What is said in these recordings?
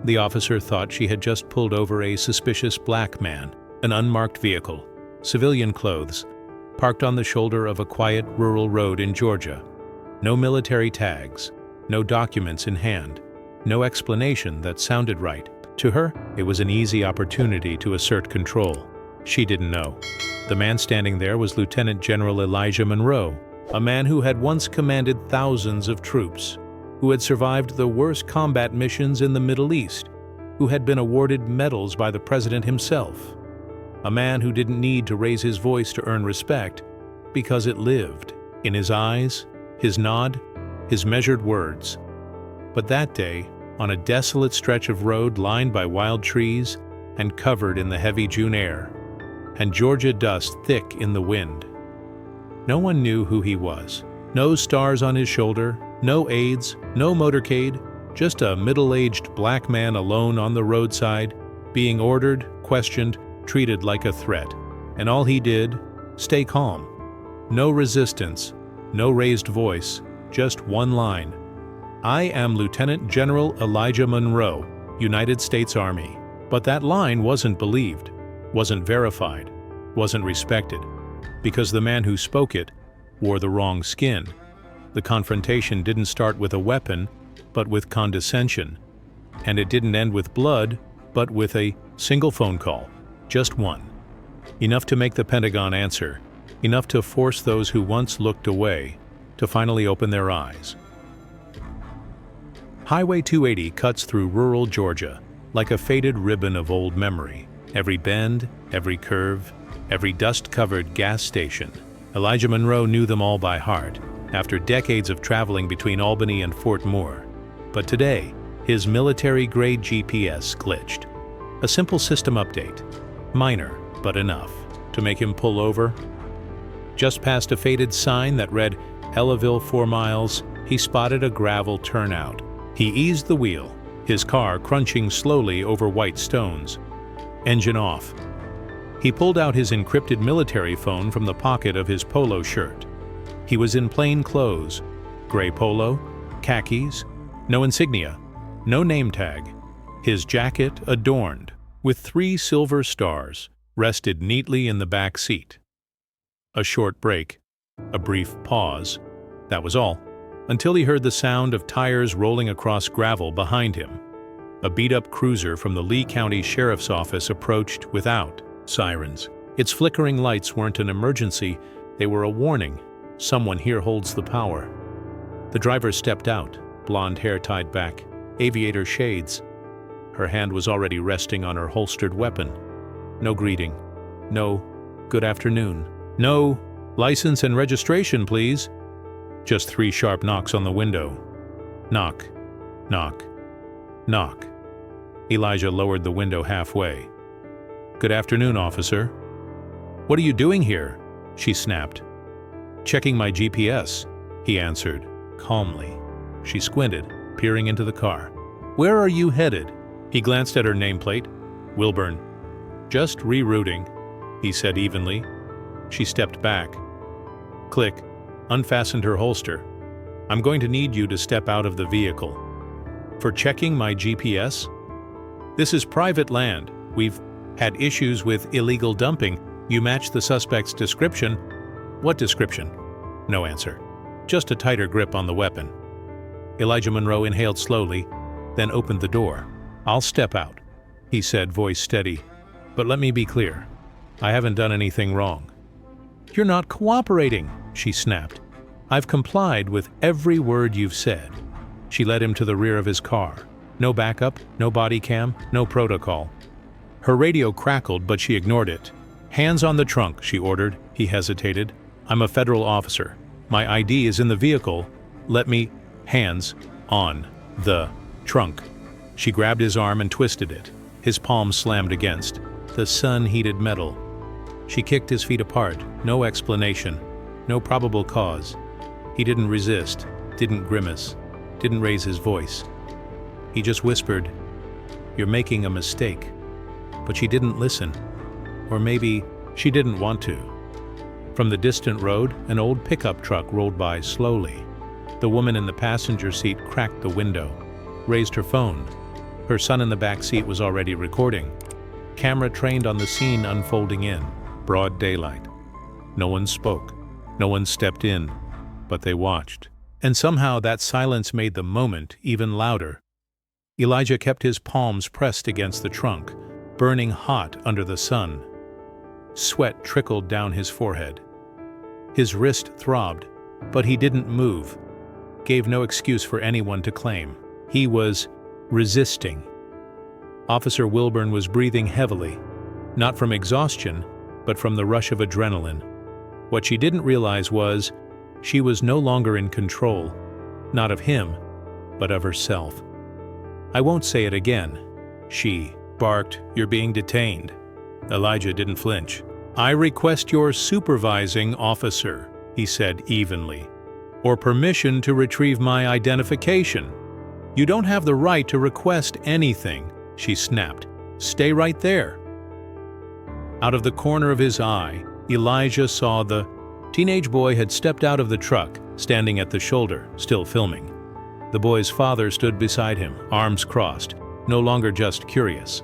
The officer thought she had just pulled over a suspicious black man, an unmarked vehicle, civilian clothes, parked on the shoulder of a quiet rural road in Georgia. No military tags, no documents in hand, no explanation that sounded right. To her, it was an easy opportunity to assert control. She didn't know. The man standing there was Lieutenant General Elijah Monroe, a man who had once commanded thousands of troops, who had survived the worst combat missions in the Middle East, who had been awarded medals by the president himself. A man who didn't need to raise his voice to earn respect, because it lived in his eyes, his nod, his measured words. But that day, on a desolate stretch of road lined by wild trees and covered in the heavy June air, and Georgia dust thick in the wind, no one knew who he was. No stars on his shoulder, no aides, no motorcade, just a middle-aged black man alone on the roadside, being ordered, questioned, treated like a threat. And all he did, stay calm. No resistance, no raised voice, just one line. I am Lieutenant General Elijah Monroe, United States Army. But that line wasn't believed, wasn't verified, wasn't respected, because the man who spoke it wore the wrong skin. The confrontation didn't start with a weapon, but with condescension. And it didn't end with blood, but with a single phone call. Just one. Enough to make the Pentagon answer. Enough to force those who once looked away to finally open their eyes. Highway 280 cuts through rural Georgia like a faded ribbon of old memory. Every bend, every curve, every dust-covered gas station. Elijah Monroe knew them all by heart, after decades of traveling between Albany and Fort Moore. But today, his military-grade GPS glitched. A simple system update, minor but enough, to make him pull over. Just past a faded sign that read, Ellaville 4 miles, he spotted a gravel turnout. He eased the wheel, his car crunching slowly over white stones. Engine off. He pulled out his encrypted military phone from the pocket of his polo shirt. He was in plain clothes, gray polo, khakis, no insignia, no name tag. His jacket adorned with 3 silver stars, rested neatly in the back seat. A short break, a brief pause, that was all, until he heard the sound of tires rolling across gravel behind him. A beat-up cruiser from the Lee County Sheriff's Office approached without sirens. Its flickering lights weren't an emergency, they were a warning. Someone here holds the power. The driver stepped out, blonde hair tied back, aviator shades. Her hand was already resting on her holstered weapon. No greeting. No, good afternoon. No, license and registration, please. Just 3 sharp knocks on the window. Knock, knock, knock. Elijah lowered the window halfway. Good afternoon, officer. What are you doing here? She snapped. Checking my GPS, he answered, calmly. She squinted, peering into the car. Where are you headed? He glanced at her nameplate. Wilburn. Just rerouting, he said evenly. She stepped back. Click, unfastened her holster. I'm going to need you to step out of the vehicle. For checking my GPS? This is private land. We've had issues with illegal dumping. You match the suspect's description. What description? No answer. Just a tighter grip on the weapon. Elijah Monroe inhaled slowly, then opened the door. I'll step out, he said, voice steady. But let me be clear. I haven't done anything wrong. You're not cooperating, she snapped. I've complied with every word you've said. She led him to the rear of his car. No backup, no body cam, no protocol. Her radio crackled, but she ignored it. Hands on the trunk, she ordered. He hesitated. I'm a federal officer. My ID is in the vehicle. Let me... Hands on the trunk. She grabbed his arm and twisted it. His palm slammed against the sun-heated metal. She kicked his feet apart. No explanation. No probable cause. He didn't resist, didn't grimace, didn't raise his voice. He just whispered, "You're making a mistake." But she didn't listen. Or maybe she didn't want to. From the distant road, an old pickup truck rolled by slowly. The woman in the passenger seat cracked the window, raised her phone. Her son in the back seat was already recording. Camera trained on the scene unfolding in broad daylight. No one spoke. No one stepped in, but they watched. And somehow that silence made the moment even louder. Elijah kept his palms pressed against the trunk, burning hot under the sun. Sweat trickled down his forehead. His wrist throbbed, but he didn't move. Gave no excuse for anyone to claim. He was resisting. Officer Wilburn was breathing heavily, not from exhaustion, but from the rush of adrenaline. What she didn't realize was she was no longer in control, not of him, but of herself. "I won't say it again," she barked. "You're being detained." Elijah didn't flinch. "I request your supervising officer," he said evenly, "or permission to retrieve my identification." "You don't have the right to request anything," she snapped. "Stay right there." Out of the corner of his eye, Elijah saw the teenage boy had stepped out of the truck, standing at the shoulder, still filming. The boy's father stood beside him, arms crossed, no longer just curious.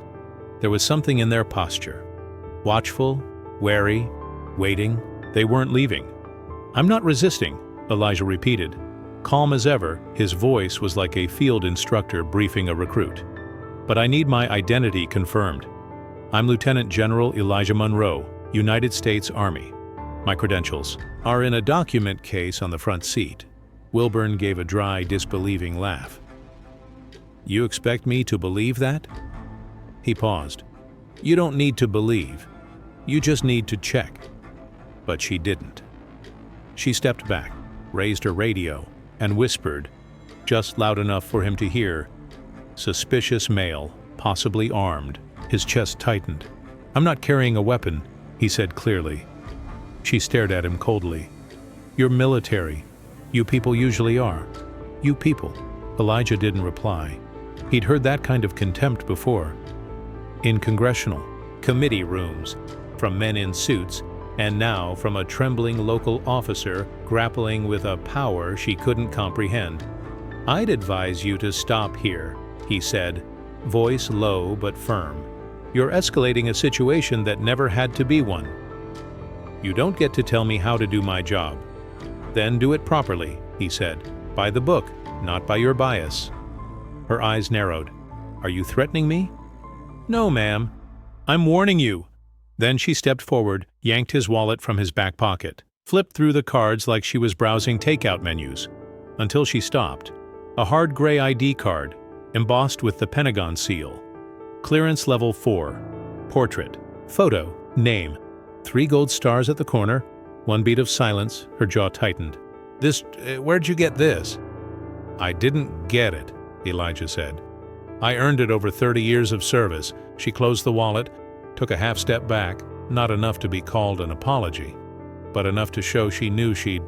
There was something in their posture. Watchful, wary, waiting. They weren't leaving. "I'm not resisting," Elijah repeated. Calm as ever, his voice was like a field instructor briefing a recruit. "But I need my identity confirmed. I'm Lieutenant General Elijah Monroe, United States Army. My credentials are in a document case on the front seat." Wilburn gave a dry, disbelieving laugh. "You expect me to believe that?" He paused. "You don't need to believe. You just need to check." But she didn't. She stepped back, raised her radio, and whispered, just loud enough for him to hear, "Suspicious male, possibly armed." His chest tightened. "I'm not carrying a weapon," he said clearly. She stared at him coldly. "You're military. You people usually are. You people." Elijah didn't reply. He'd heard that kind of contempt before. In congressional committee rooms, from men in suits, and now from a trembling local officer grappling with a power she couldn't comprehend. "I'd advise you to stop here," he said, voice low but firm. "You're escalating a situation that never had to be one. You don't get to tell me how to do my job." "Then do it properly," he said. "By the book, not by your bias." Her eyes narrowed. "Are you threatening me?" "No, ma'am. I'm warning you." Then she stepped forward, yanked his wallet from his back pocket, flipped through the cards like she was browsing takeout menus, until she stopped. A hard gray ID card, embossed with the Pentagon seal. Clearance level 4. Portrait. Photo. Name. 3 gold stars at the corner. 1 beat of silence. Her jaw tightened. Where'd you get this?" "I didn't get it," Elijah said. "I earned it over 30 years of service." She closed the wallet, took a half step back, not enough to be called an apology, but enough to show she knew she'd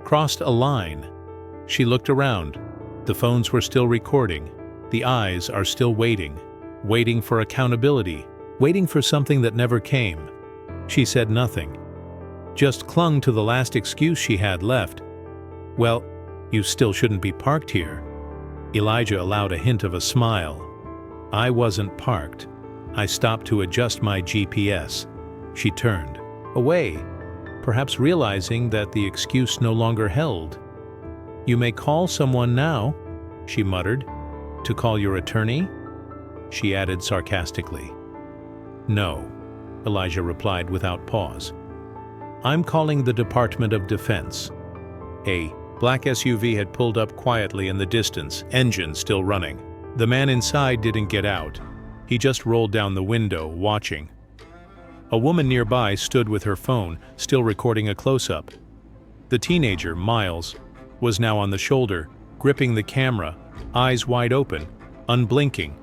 crossed a line. She looked around. The phones were still recording. The eyes are still waiting for accountability, waiting for something that never came. She said nothing, just clung to the last excuse she had left. "Well, you still shouldn't be parked here." Elijah allowed a hint of a smile. "I wasn't parked. I stopped to adjust my GPS." She turned away, perhaps realizing that the excuse no longer held. "You may call someone now," she muttered. "To call your attorney?" She added sarcastically. "No," Elijah replied without pause. "I'm calling the Department of Defense." A black SUV had pulled up quietly in the distance, engine still running. The man inside didn't get out. He just rolled down the window, watching. A woman nearby stood with her phone, still recording a close-up. The teenager, Miles, was now on the shoulder, gripping the camera, eyes wide open, unblinking.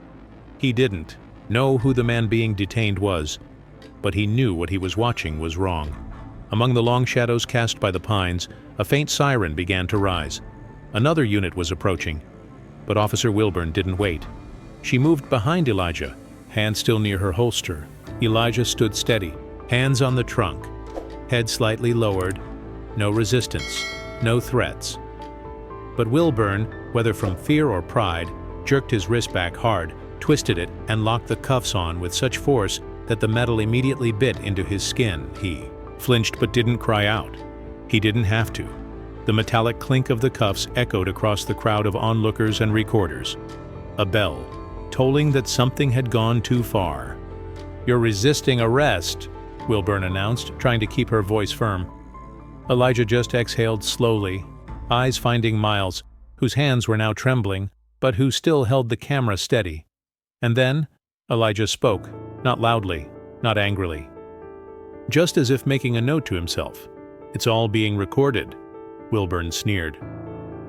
He didn't know who the man being detained was, but he knew what he was watching was wrong. Among the long shadows cast by the pines, a faint siren began to rise. Another unit was approaching, but Officer Wilburn didn't wait. She moved behind Elijah, hand still near her holster. Elijah stood steady, hands on the trunk, head slightly lowered. No resistance, no threats. But Wilburn, whether from fear or pride, jerked his wrist back hard, twisted it, and locked the cuffs on with such force that the metal immediately bit into his skin. He flinched but didn't cry out. He didn't have to. The metallic clink of the cuffs echoed across the crowd of onlookers and recorders. A bell, tolling that something had gone too far. "You're resisting arrest," Wilburn announced, trying to keep her voice firm. Elijah just exhaled slowly, eyes finding Miles, whose hands were now trembling, but who still held the camera steady. And then Elijah spoke, not loudly, not angrily. Just as if making a note to himself. "It's all being recorded," Wilburn sneered.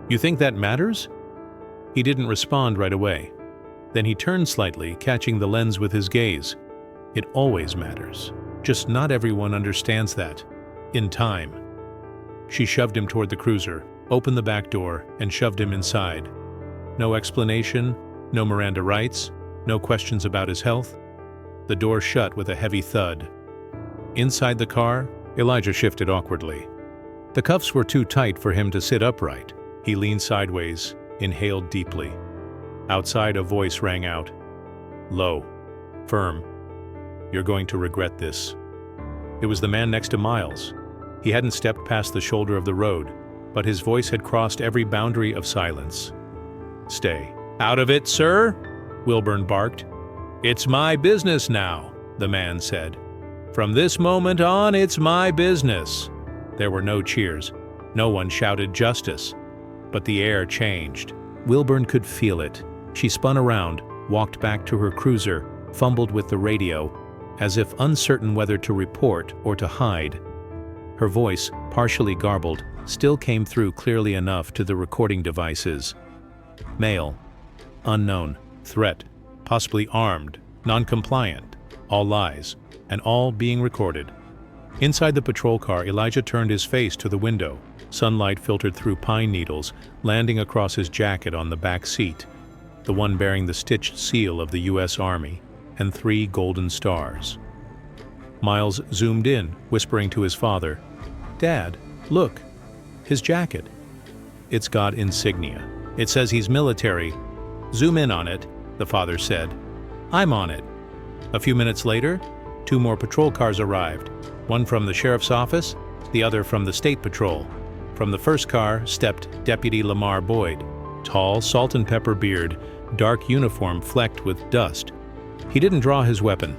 "You think that matters?" He didn't respond right away. Then he turned slightly, catching the lens with his gaze. "It always matters. Just not everyone understands that. In time." She shoved him toward the cruiser, opened the back door, and shoved him inside. No explanation, no Miranda rights, no questions about his health. The door shut with a heavy thud. Inside the car, Elijah shifted awkwardly. The cuffs were too tight for him to sit upright. He leaned sideways, inhaled deeply. Outside, a voice rang out. Low, firm. "You're going to regret this." It was the man next to Miles. He hadn't stepped past the shoulder of the road, but his voice had crossed every boundary of silence. "Stay out of it, sir," Wilburn barked. "It's my business now," the man said. "From this moment on, it's my business." There were no cheers. No one shouted justice. But the air changed. Wilburn could feel it. She spun around, walked back to her cruiser, fumbled with the radio, as if uncertain whether to report or to hide. Her voice, partially garbled, still came through clearly enough to the recording devices. Male. Unknown. Threat. Possibly armed. Non-compliant. All lies. And all being recorded. Inside the patrol car, Elijah turned his face to the window. Sunlight filtered through pine needles, landing across his jacket on the back seat, the one bearing the stitched seal of the U.S. Army, and 3 golden stars. Miles zoomed in, whispering to his father, "Dad, look, his jacket. It's got insignia. It says he's military." "Zoom in on it," the father said. "I'm on it." A few minutes later, 2 more patrol cars arrived, one from the sheriff's office, the other from the state patrol. From the first car stepped Deputy Lamar Boyd, tall, salt-and-pepper beard, dark uniform flecked with dust. He didn't draw his weapon.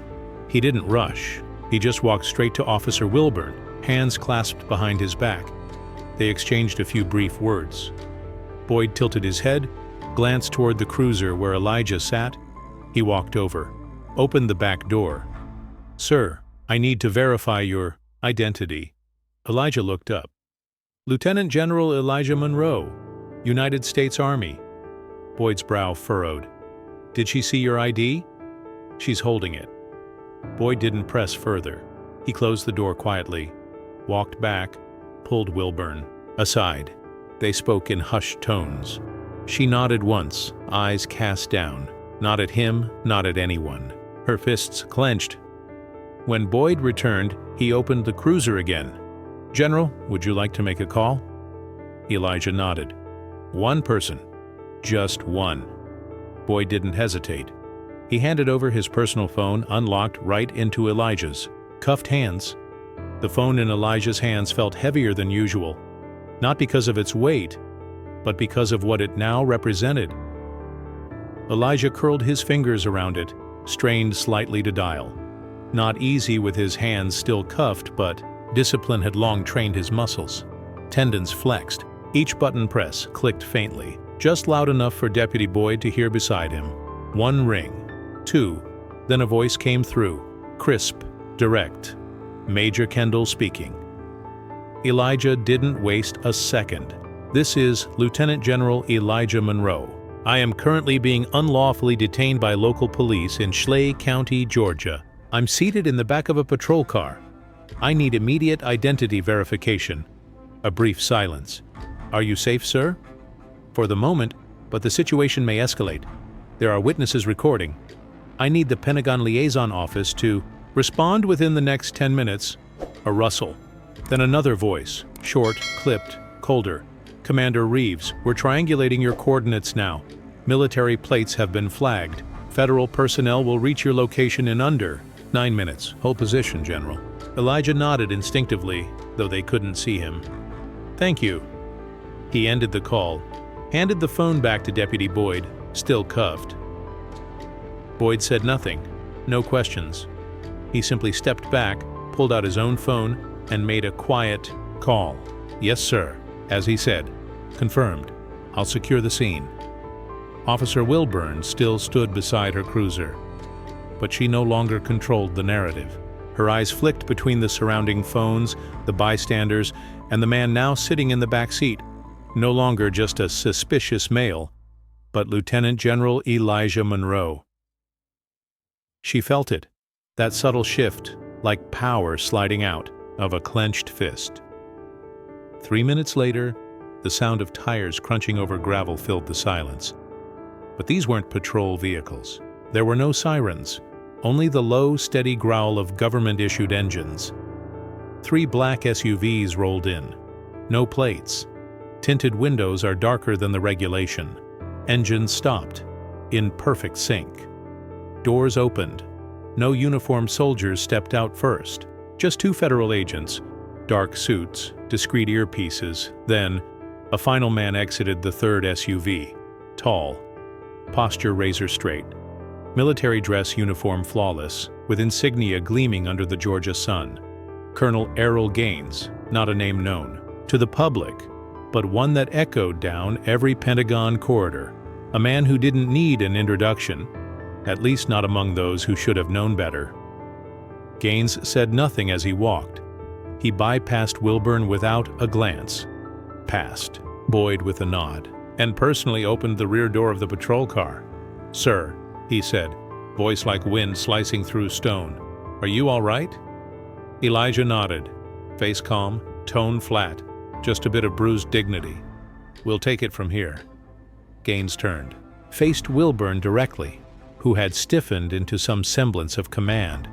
He didn't rush. He just walked straight to Officer Wilburn, hands clasped behind his back. They exchanged a few brief words. Boyd tilted his head, glanced toward the cruiser where Elijah sat. He walked over, opened the back door. "Sir, I need to verify your identity." Elijah looked up. "Lieutenant General Elijah Monroe, United States Army." Boyd's brow furrowed. "Did she see your ID?" "She's holding it." Boyd didn't press further. He closed the door quietly, walked back, pulled Wilburn aside. They spoke in hushed tones. She nodded once, eyes cast down. Not at him, not at anyone. Her fists clenched. When Boyd returned, he opened the cruiser again. "General, would you like to make a call?" Elijah nodded. "One person. Just one." Boyd didn't hesitate. He handed over his personal phone, unlocked, right into Elijah's. Cuffed hands. The phone in Elijah's hands felt heavier than usual, not because of its weight, but because of what it now represented. Elijah curled his fingers around it, strained slightly to dial. Not easy with his hands still cuffed, but discipline had long trained his muscles. Tendons flexed. Each button press clicked faintly, just loud enough for Deputy Boyd to hear beside him. 1 ring. 2. Then a voice came through, crisp, direct. Major Kendall speaking. Elijah didn't waste a second. "This is Lieutenant General Elijah Monroe. I am currently being unlawfully detained by local police in Schley County, Georgia. I'm seated in the back of a patrol car. I need immediate identity verification." A brief silence. "Are you safe, sir?" "For the moment, but the situation may escalate. There are witnesses recording. I need the Pentagon liaison office to respond within the next 10 minutes. A rustle. Then another voice, short, clipped, colder. "Commander Reeves, we're triangulating your coordinates now. Military plates have been flagged. Federal personnel will reach your location in under 9 minutes. Hold position, General. Elijah nodded instinctively, though they couldn't see him. Thank you. He ended the call, handed the phone back to Deputy Boyd, still cuffed. Boyd said nothing, no questions. He simply stepped back, pulled out his own phone, and made a quiet call. Yes, sir. As he said, confirmed. I'll secure the scene. Officer Wilburn still stood beside her cruiser, but she no longer controlled the narrative. Her eyes flicked between the surrounding phones, the bystanders, and the man now sitting in the back seat, no longer just a suspicious male, but Lieutenant General Elijah Monroe. She felt it, that subtle shift, like power sliding out of a clenched fist. 3 minutes later, the sound of tires crunching over gravel filled the silence. But these weren't patrol vehicles. There were no sirens, only the low, steady growl of government-issued engines. 3 black SUVs rolled in. No plates. Tinted windows are darker than the regulation. Engines stopped, in perfect sync. Doors opened. No uniformed soldiers stepped out first. Just 2 federal agents, dark suits, discreet earpieces. Then, a final man exited the 3rd SUV, tall, posture razor straight, military dress uniform flawless, with insignia gleaming under the Georgia sun. Colonel Errol Gaines, not a name known to the public, but one that echoed down every Pentagon corridor. A man who didn't need an introduction, at least not among those who should have known better. Gaines said nothing as he walked. He bypassed Wilburn without a glance, past Boyd with a nod, and personally opened the rear door of the patrol car. "Sir," he said, voice like wind slicing through stone, "are you all right?" Elijah nodded, face calm, tone flat, just a bit of bruised dignity. "We'll take it from here." Gaines turned, faced Wilburn directly, who had stiffened into some semblance of command.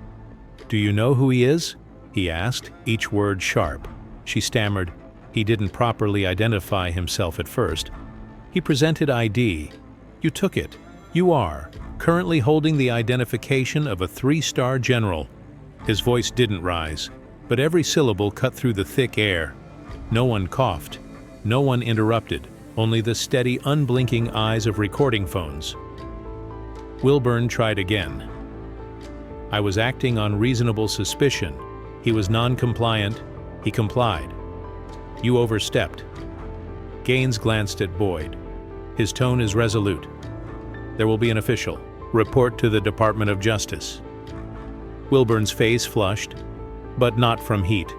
"Do you know who he is?" he asked, each word sharp. She stammered. He didn't properly identify himself at first. He presented ID. "You took it. You are currently holding the identification of a 3-star general." His voice didn't rise, but every syllable cut through the thick air. No one coughed. No one interrupted. Only the steady, unblinking eyes of recording phones. Wilburn tried again. "I was acting on reasonable suspicion. He was non-compliant. He complied. You overstepped." Gaines glanced at Boyd. His tone is resolute. "There will be an official report to the Department of Justice." Wilburn's face flushed, but not from heat.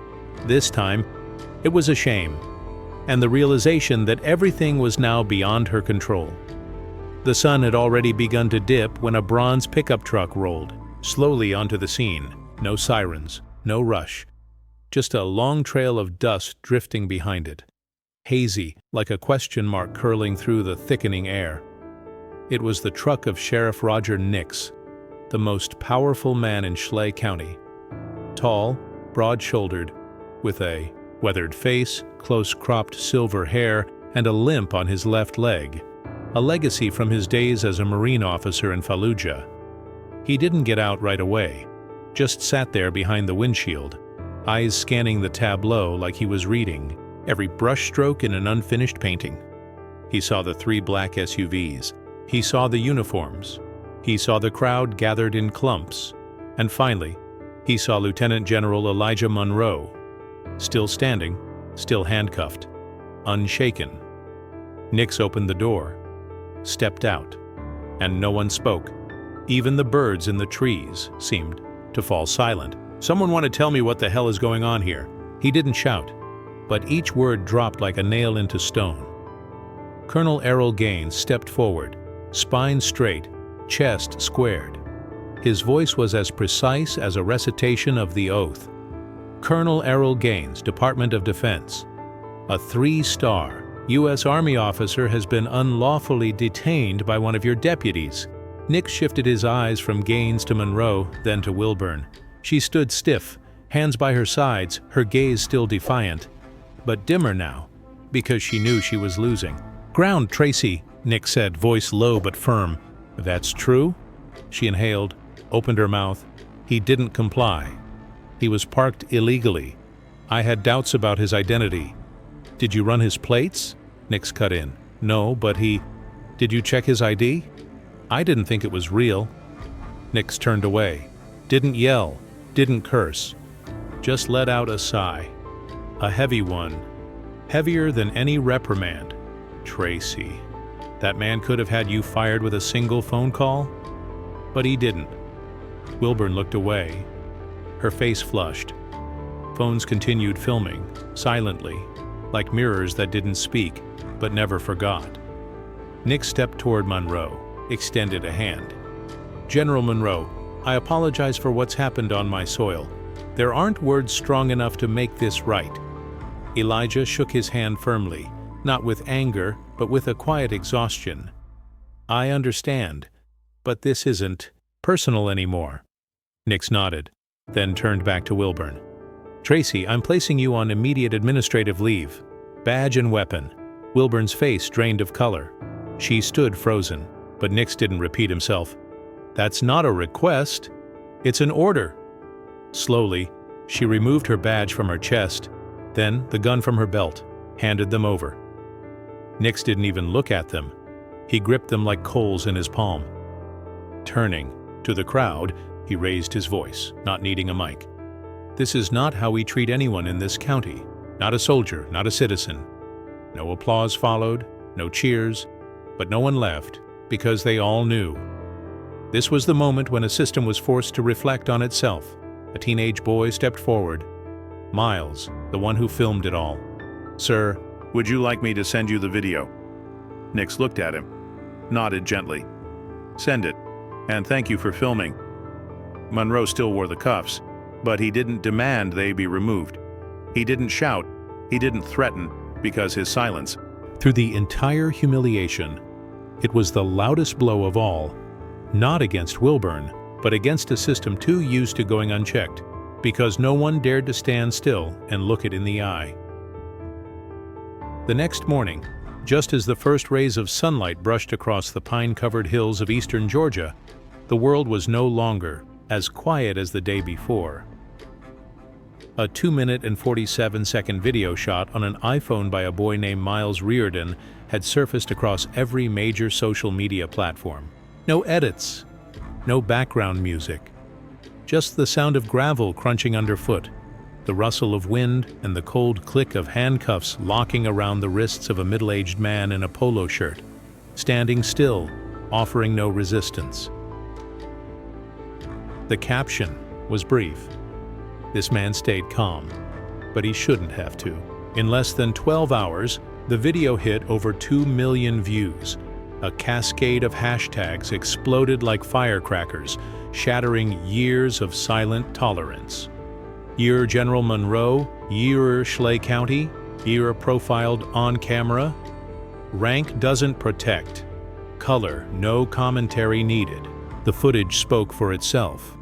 This time, it was a shame, and the realization that everything was now beyond her control. The sun had already begun to dip when a bronze pickup truck rolled slowly onto the scene. No sirens, no rush, just a long trail of dust drifting behind it, hazy like a question mark curling through the thickening air. It was the truck of Sheriff Roger Nix, the most powerful man in Schley County. Tall, broad-shouldered, with a weathered face, close-cropped silver hair, and a limp on his left leg, a legacy from his days as a Marine officer in Fallujah. He didn't get out right away, just sat there behind the windshield, eyes scanning the tableau like he was reading every brushstroke in an unfinished painting. He saw the 3 black SUVs. He saw the uniforms. He saw the crowd gathered in clumps. And finally, he saw Lieutenant General Elijah Monroe, still standing, still handcuffed, unshaken. Nix opened the door, stepped out, and no one spoke. Even the birds in the trees seemed to fall silent. "Someone want to tell me what the hell is going on here?" He didn't shout, but each word dropped like a nail into stone. Colonel Errol Gaines stepped forward, spine straight, chest squared. His voice was as precise as a recitation of the oath. "Colonel Errol Gaines, Department of Defense. A 3-star U.S. Army officer has been unlawfully detained by one of your deputies." Nix shifted his eyes from Gaines to Monroe, then to Wilburn. She stood stiff, hands by her sides, her gaze still defiant, but dimmer now, because she knew she was losing. "Ground, Tracy," Nix said, voice low but firm. "That's true?" She inhaled, opened her mouth. He didn't comply. He was parked illegally. I had doubts about his identity. Did you run his plates? Nix cut in. No, but he... Did you check his ID? I didn't think it was real. Nix turned away. Didn't yell. Didn't curse. Just let out a sigh. A heavy one. Heavier than any reprimand. Tracy. That man could have had you fired with a single phone call, but he didn't. Wilburn looked away. Her face flushed. Phones continued filming, silently, like mirrors that didn't speak, but never forgot. Nick stepped toward Monroe, extended a hand. General Monroe, I apologize for what's happened on my soil. There aren't words strong enough to make this right. Elijah shook his hand firmly, not with anger, but with a quiet exhaustion. I understand, but this isn't personal anymore. Nix nodded, then turned back to Wilburn. Tracy, I'm placing you on immediate administrative leave. Badge and weapon. Wilburn's face drained of color. She stood frozen, but Nix didn't repeat himself. That's not a request. It's an order. Slowly, she removed her badge from her chest, then the gun from her belt, handed them over. Nix didn't even look at them. He gripped them like coals in his palm. Turning to the crowd, he raised his voice, not needing a mic. This is not how we treat anyone in this county. Not a soldier, not a citizen. No applause followed, no cheers, but no one left, because they all knew. This was the moment when a system was forced to reflect on itself. A teenage boy stepped forward. Miles, the one who filmed it all. Sir, would you like me to send you the video? Nix looked at him, nodded gently. Send it, and thank you for filming. Monroe still wore the cuffs, but he didn't demand they be removed. He didn't shout, he didn't threaten, because his silence. Through the entire humiliation, it was the loudest blow of all, not against Wilburn, but against a system too used to going unchecked, because no one dared to stand still and look it in the eye. The next morning, just as the first rays of sunlight brushed across the pine-covered hills of eastern Georgia, the world was no longer as quiet as the day before. A 2-minute and 47-second video shot on an iPhone by a boy named Miles Reardon had surfaced across every major social media platform. No edits, no background music, just the sound of gravel crunching underfoot, the rustle of wind, and the cold click of handcuffs locking around the wrists of a middle-aged man in a polo shirt, standing still, offering no resistance. The caption was brief. This man stayed calm, but he shouldn't have to. In less than 12 hours, the video hit over 2 million views. A cascade of hashtags exploded like firecrackers, shattering years of silent tolerance. Year General Monroe, year Schley County, year profiled on camera. Rank doesn't protect. Color, no commentary needed. The footage spoke for itself.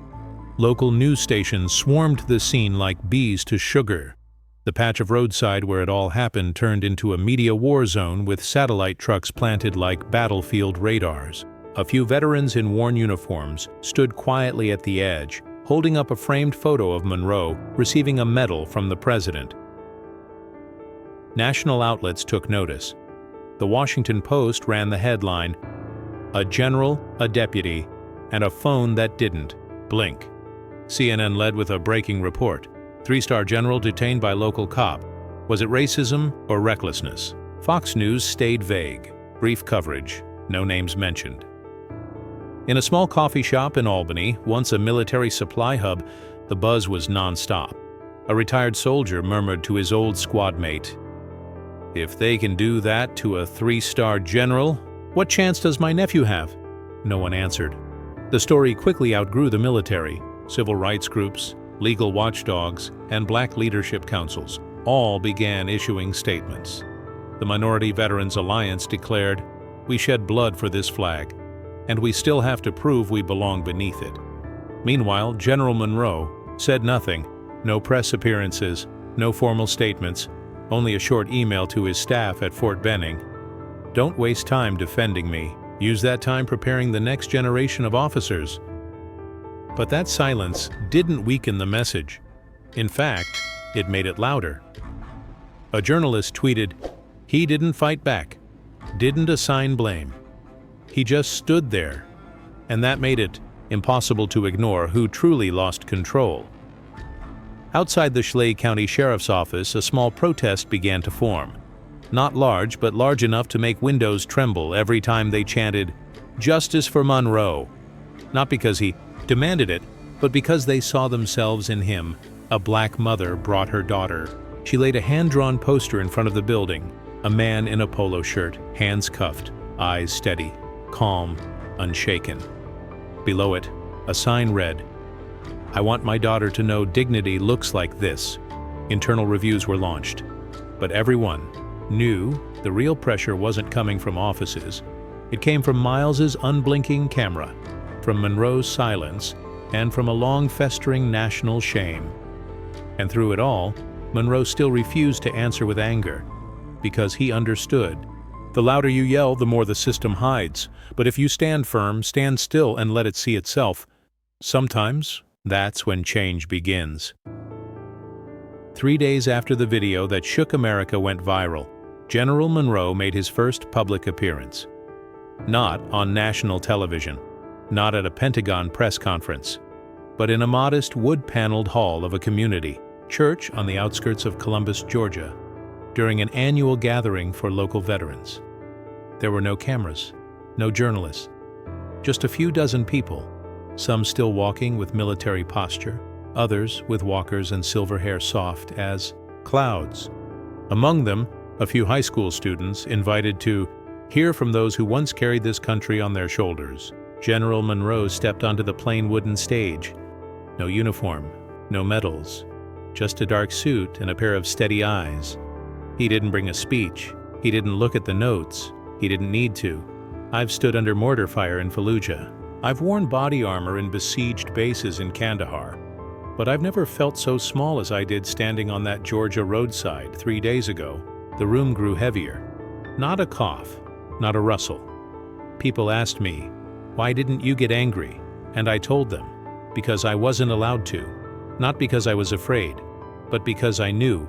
Local news stations swarmed the scene like bees to sugar. The patch of roadside where it all happened turned into a media war zone with satellite trucks planted like battlefield radars. A few veterans in worn uniforms stood quietly at the edge, holding up a framed photo of Monroe receiving a medal from the president. National outlets took notice. The Washington Post ran the headline, "A general, a deputy, and a phone that didn't blink." CNN led with a breaking report. 3-star general detained by local cop. Was it racism or recklessness? Fox News stayed vague. Brief coverage, no names mentioned. In a small coffee shop in Albany, once a military supply hub, the buzz was non-stop. A retired soldier murmured to his old squad mate, "If they can do that to a 3-star general, what chance does my nephew have?" No one answered. The story quickly outgrew the military. Civil rights groups, legal watchdogs, and black leadership councils all began issuing statements. The Minority Veterans Alliance declared, "We shed blood for this flag, and we still have to prove we belong beneath it." Meanwhile, General Monroe said nothing, no press appearances, no formal statements, only a short email to his staff at Fort Benning. "Don't waste time defending me. use that time preparing the next generation of officers. But that silence didn't weaken the message. In fact, it made it louder. A journalist tweeted, "He didn't fight back, didn't assign blame. He just stood there." And that made it impossible to ignore who truly lost control. Outside the Schley County Sheriff's Office, a small protest began to form. Not large, but large enough to make windows tremble every time they chanted, "Justice for Monroe." Not because he demanded it, but because they saw themselves in him. A black mother brought her daughter. She laid a hand-drawn poster in front of the building. A man in a polo shirt, hands cuffed, eyes steady, calm, unshaken. Below it, a sign read, "I want my daughter to know dignity looks like this." Internal reviews were launched, but everyone knew the real pressure wasn't coming from offices. It came from Miles's unblinking camera, from Monroe's silence, and from a long festering national shame. And through it all, Monroe still refused to answer with anger, because he understood. The louder you yell, the more the system hides. But if you stand firm, stand still, and let it see itself, sometimes that's when change begins. 3 days after the video that shook America went viral, General Monroe made his first public appearance. Not on national television, not at a Pentagon press conference, but in a modest wood-paneled hall of a community church on the outskirts of Columbus, Georgia, during an annual gathering for local veterans. There were no cameras, no journalists, just a few dozen people, some still walking with military posture, others with walkers and silver hair soft as clouds. Among them, a few high school students invited to hear from those who once carried this country on their shoulders. General Monroe stepped onto the plain wooden stage. No uniform, no medals, just a dark suit and a pair of steady eyes. He didn't bring a speech. He didn't look at the notes. He didn't need to. I've stood under mortar fire in Fallujah. I've worn body armor in besieged bases in Kandahar. But I've never felt so small as I did standing on that Georgia roadside 3 days ago. The room grew heavier. Not a cough, not a rustle. People asked me, "Why didn't you get angry?" And I told them, because I wasn't allowed to. Not because I was afraid, but because I knew,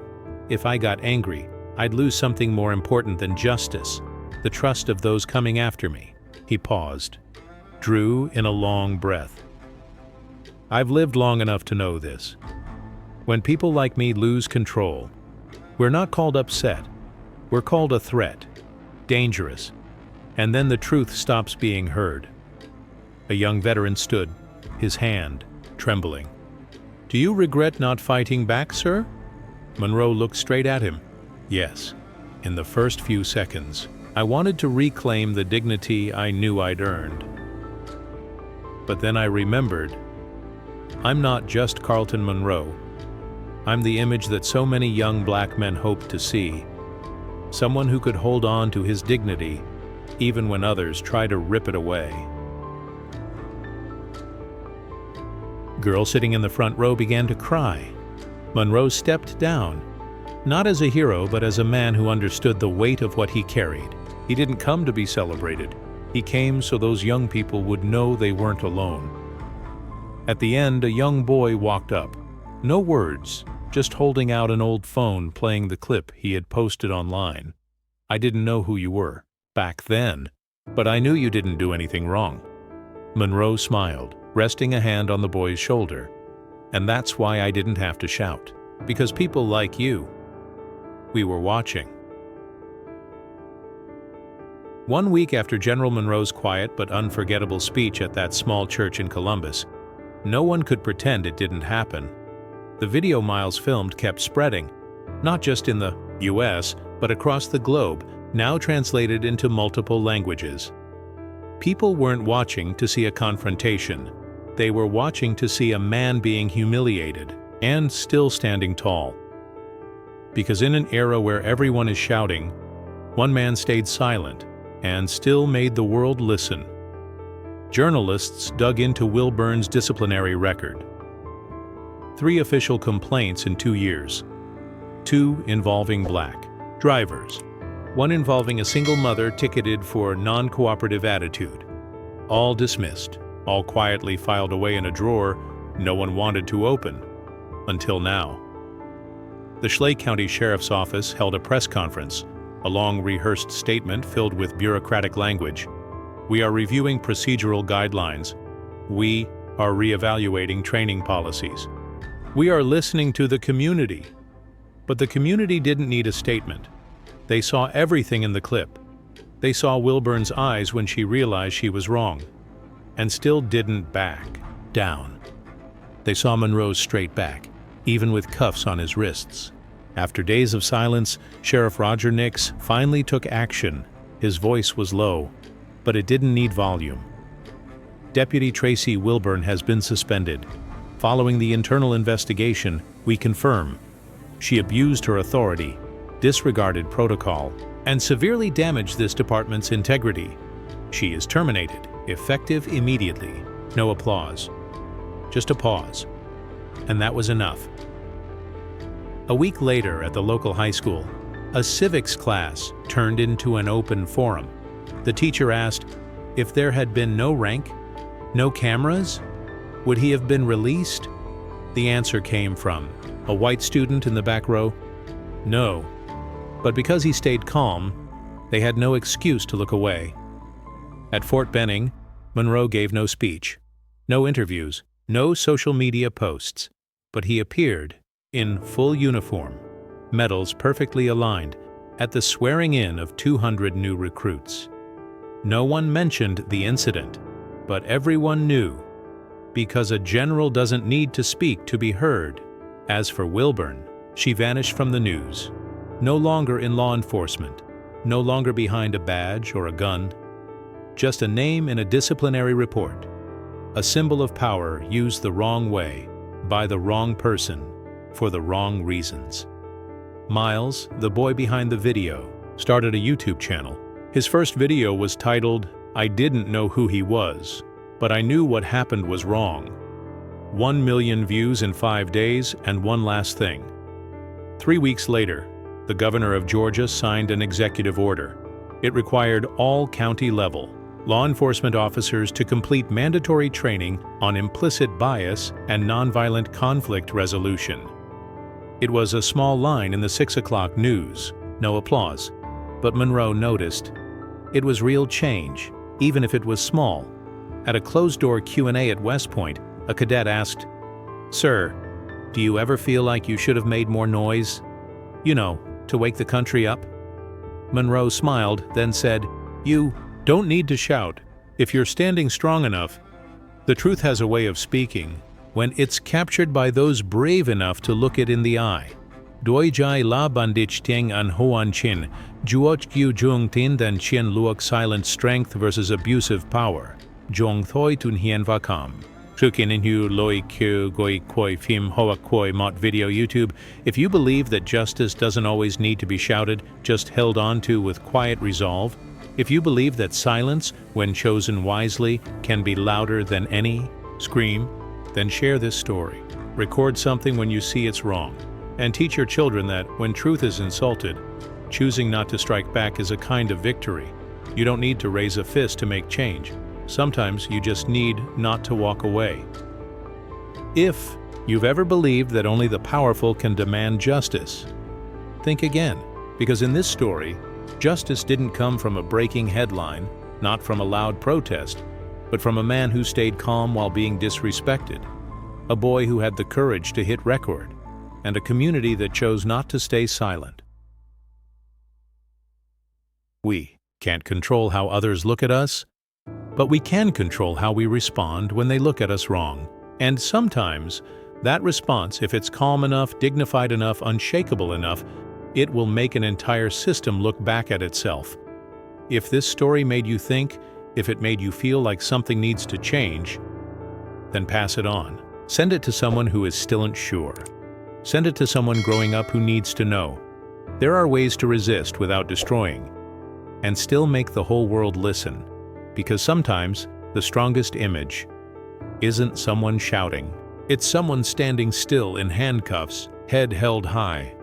if I got angry, I'd lose something more important than justice, the trust of those coming after me. He paused, drew in a long breath. I've lived long enough to know this. When people like me lose control, we're not called upset. We're called a threat, dangerous, and then the truth stops being heard. A young veteran stood, his hand trembling. "Do you regret not fighting back, sir?" Monroe looked straight at him. Yes, in the first few seconds, I wanted to reclaim the dignity I knew I'd earned. But then I remembered, I'm not just Carlton Monroe. I'm the image that so many young black men hoped to see. Someone who could hold on to his dignity, even when others try to rip it away. Girl sitting in the front row began to cry. Monroe stepped down, not as a hero, but as a man who understood the weight of what he carried. He didn't come to be celebrated. He came so those young people would know they weren't alone. At the end, a young boy walked up. No words, just holding out an old phone playing the clip he had posted online. "I didn't know who you were back then, but I knew you didn't do anything wrong." Monroe smiled, resting a hand on the boy's shoulder. "And that's why I didn't have to shout. Because people like you, we were watching." 1 week after General Monroe's quiet but unforgettable speech at that small church in Columbus, no one could pretend it didn't happen. The video Miles filmed kept spreading, not just in the US, but across the globe, now translated into multiple languages. People weren't watching to see a confrontation. They were watching to see a man being humiliated and still standing tall. Because in an era where everyone is shouting, one man stayed silent and still made the world listen. Journalists dug into Wilburn's disciplinary record. 3 official complaints in 2 years, 2 involving black drivers. one involving a single mother ticketed for non-cooperative attitude. All dismissed, all quietly filed away in a drawer no one wanted to open, until now. The Schley County Sheriff's Office held a press conference, a long rehearsed statement filled with bureaucratic language. We are reviewing procedural guidelines. We are reevaluating training policies. We are listening to the community. But the community didn't need a statement. They saw everything in the clip. They saw Wilburn's eyes when she realized she was wrong, and still didn't back down. They saw Monroe's straight back, even with cuffs on his wrists. After days of silence, Sheriff Roger Nix finally took action. His voice was low, but it didn't need volume. Deputy Tracy Wilburn has been suspended. Following the internal investigation, we confirm she abused her authority, disregarded protocol, and severely damaged this department's integrity. She is terminated, effective immediately. No applause. Just a pause. And that was enough. A week later at the local high school, a civics class turned into an open forum. The teacher asked, if there had been no rank, no cameras, would he have been released? The answer came from a white student in the back row. No. But because he stayed calm, they had no excuse to look away. At Fort Benning, Monroe gave no speech, no interviews, no social media posts, but he appeared in full uniform, medals perfectly aligned, at the swearing-in of 200 new recruits. No one mentioned the incident, but everyone knew, because a general doesn't need to speak to be heard. As for Wilburn, she vanished from the news, no longer in law enforcement, no longer behind a badge or a gun, just a name in a disciplinary report, a symbol of power used the wrong way, by the wrong person, for the wrong reasons. Miles, the boy behind the video, started a YouTube channel. His first video was titled, "I didn't know who he was, but I knew what happened was wrong." 1 million views in 5 days, and one last thing. 3 weeks later, the governor of Georgia signed an executive order. It required all county-level law enforcement officers to complete mandatory training on implicit bias and nonviolent conflict resolution. It was a small line in the 6 o'clock news, no applause, but Monroe noticed. It was real change, even if it was small. At a closed-door Q&A at West Point, a cadet asked, "Sir, do you ever feel like you should have made more noise? You know, to wake the country up?" Monroe smiled, then said, "You don't need to shout. If you're standing strong enough, the truth has a way of speaking when it's captured by those brave enough to look it in the eye. Doi jai la bandich tieng an hoan chin, juoch gyu jung tin dan chin luok silent strength versus abusive power. Jong thoi tun hien vakam. Trukin in hu loi kyu goi koi phim hoa koi mot video YouTube. If you believe that justice doesn't always need to be shouted, just held on to with quiet resolve, if you believe that silence, when chosen wisely, can be louder than any scream, then share this story. Record something when you see it's wrong, and teach your children that when truth is insulted, choosing not to strike back is a kind of victory. You don't need to raise a fist to make change. Sometimes you just need not to walk away. If you've ever believed that only the powerful can demand justice, think again, because in this story, justice didn't come from a breaking headline, not from a loud protest, but from a man who stayed calm while being disrespected, a boy who had the courage to hit record, and a community that chose not to stay silent. We can't control how others look at us, but we can control how we respond when they look at us wrong. And sometimes, that response, if it's calm enough, dignified enough, unshakable enough, it will make an entire system look back at itself. If this story made you think, if it made you feel like something needs to change, then pass it on. Send it to someone who is still unsure. Send it to someone growing up who needs to know. There are ways to resist without destroying, and still make the whole world listen. Because sometimes, the strongest image isn't someone shouting. It's someone standing still in handcuffs, head held high,